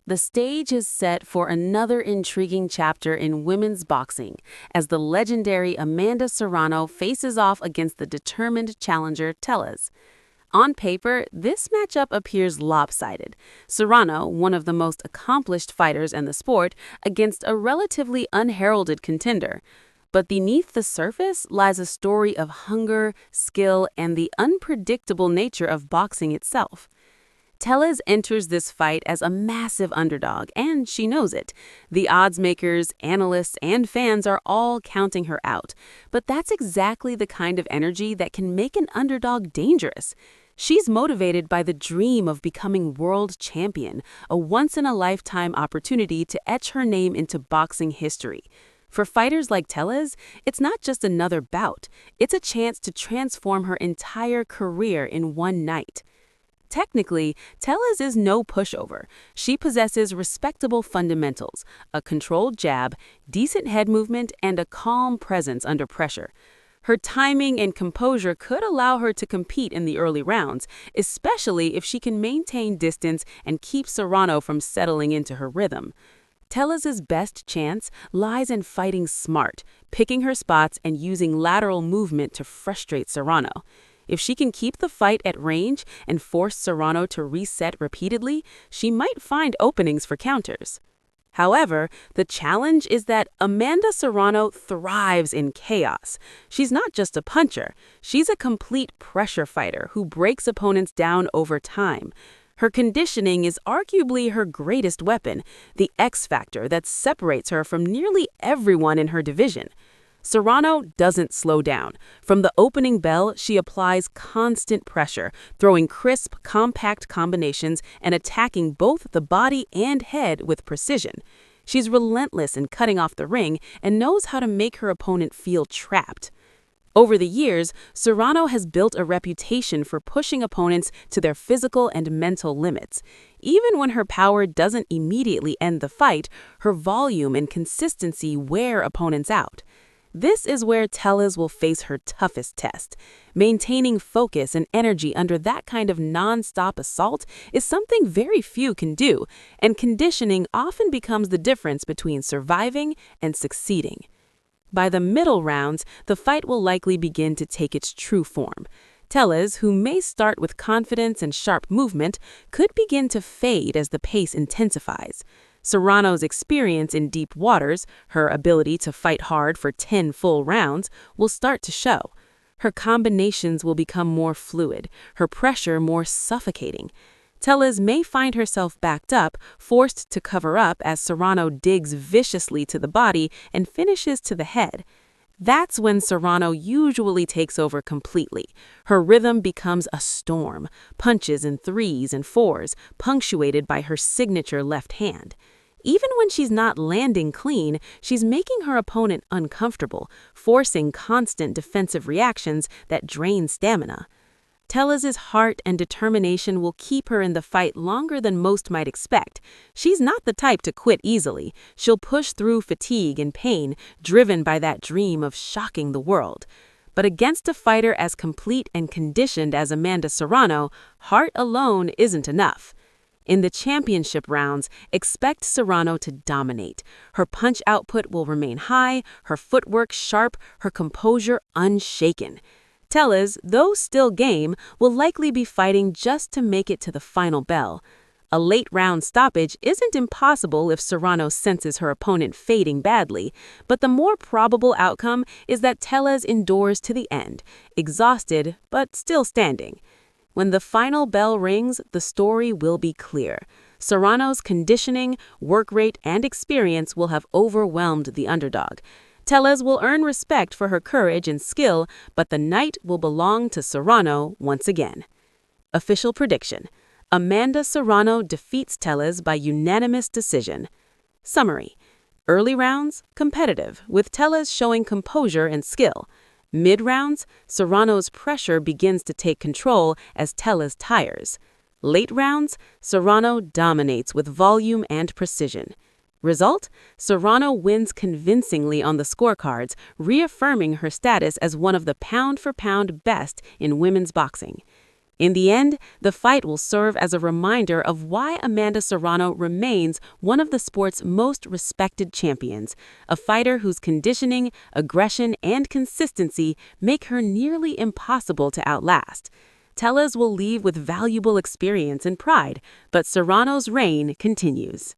The stage is set for another intriguing chapter in women's boxing as the legendary Amanda Serrano faces off against the determined challenger Tellez. On paper, this matchup appears lopsided. Serrano, one of the most accomplished fighters in the sport, against a relatively unheralded contender. But beneath the surface lies a story of hunger, skill, and the unpredictable nature of boxing itself. Tellez enters this fight as a massive underdog, and she knows it. The odds makers, analysts, and fans are all counting her out. But that's exactly the kind of energy that can make an underdog dangerous. She's motivated by the dream of becoming world champion, a once-in-a-lifetime opportunity to etch her name into boxing history. For fighters like Tellez, it's not just another bout. It's a chance to transform her entire career in one night. Technically, Tellez is no pushover. She possesses respectable fundamentals, a controlled jab, decent head movement, and a calm presence under pressure. Her timing and composure could allow her to compete in the early rounds, especially if she can maintain distance and keep Serrano from settling into her rhythm. Tellez's best chance lies in fighting smart, picking her spots and using lateral movement to frustrate Serrano. If she can keep the fight at range and force Serrano to reset repeatedly, she might find openings for counters. However, the challenge is that Amanda Serrano thrives in chaos. She's not just a puncher, she's a complete pressure fighter who breaks opponents down over time. Her conditioning is arguably her greatest weapon, the X factor that separates her from nearly everyone in her division. Serrano doesn't slow down. From the opening bell, she applies constant pressure, throwing crisp, compact combinations and attacking both the body and head with precision. She's relentless in cutting off the ring and knows how to make her opponent feel trapped. Over the years, Serrano has built a reputation for pushing opponents to their physical and mental limits. Even when her power doesn't immediately end the fight, her volume and consistency wear opponents out. This is where Tellez will face her toughest test. Maintaining focus and energy under that kind of non-stop assault is something very few can do, and conditioning often becomes the difference between surviving and succeeding. By the middle rounds, the fight will likely begin to take its true form. Tellez, who may start with confidence and sharp movement, could begin to fade as the pace intensifies. Serrano's experience in deep waters, her ability to fight hard for 10 full rounds, will start to show. Her combinations will become more fluid, her pressure more suffocating. Tellez may find herself backed up, forced to cover up as Serrano digs viciously to the body and finishes to the head. That's when Serrano usually takes over completely. Her rhythm becomes a storm, punches in 3s and 4s, punctuated by her signature left hand. Even when she's not landing clean, she's making her opponent uncomfortable, forcing constant defensive reactions that drain stamina. Tellez's heart and determination will keep her in the fight longer than most might expect. She's not the type to quit easily. She'll push through fatigue and pain, driven by that dream of shocking the world. But against a fighter as complete and conditioned as Amanda Serrano, heart alone isn't enough. In the championship rounds, expect Serrano to dominate. Her punch output will remain high, her footwork sharp, her composure unshaken. Tellez, though still game, will likely be fighting just to make it to the final bell. A late round stoppage isn't impossible if Serrano senses her opponent fading badly, but the more probable outcome is that Tellez endures to the end, exhausted but still standing. When the final bell rings, the story will be clear. Serrano's conditioning, work rate, and experience will have overwhelmed the underdog. Tellez will earn respect for her courage and skill, but the night will belong to Serrano once again. Official prediction: Amanda Serrano defeats Tellez by unanimous decision. Summary: early rounds, competitive, with Tellez showing composure and skill. Mid-rounds, Serrano's pressure begins to take control as Tellez tires. Late rounds, Serrano dominates with volume and precision. Result: Serrano wins convincingly on the scorecards, reaffirming her status as one of the pound-for-pound best in women's boxing. In the end, the fight will serve as a reminder of why Amanda Serrano remains one of the sport's most respected champions, a fighter whose conditioning, aggression, and consistency make her nearly impossible to outlast. Tellez will leave with valuable experience and pride, but Serrano's reign continues.